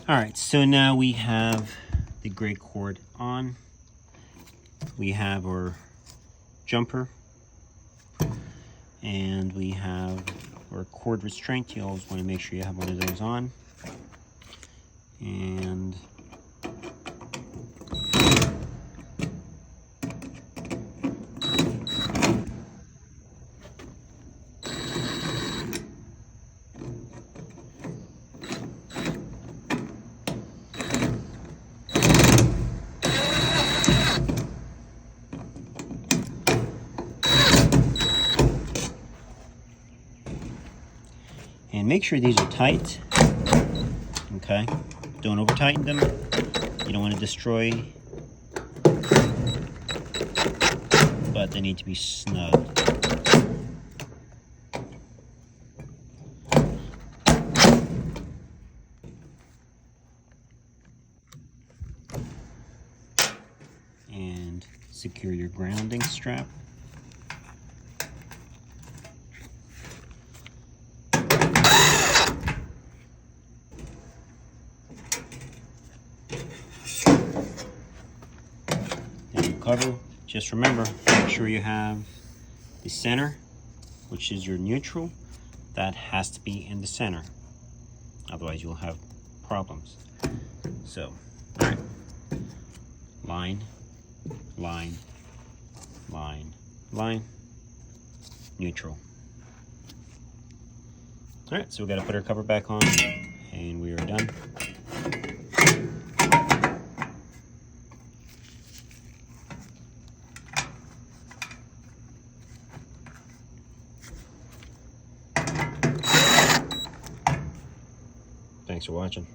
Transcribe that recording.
All right, so now we have the gray cord on. We have our jumper, and we have our cord restraint. You always want to make sure you have one of those on. And make sure these are tight. Okay, don't over tighten them. You don't want to destroy, but they need to be snug. And secure your grounding strap. Cover. Just remember, make sure you have the center, which is your neutral. That has to be in the center, otherwise you'll have problems. So, all right, line, line, line, line, neutral. All right, so we got to put our cover back on, and we are done. Thanks for watching.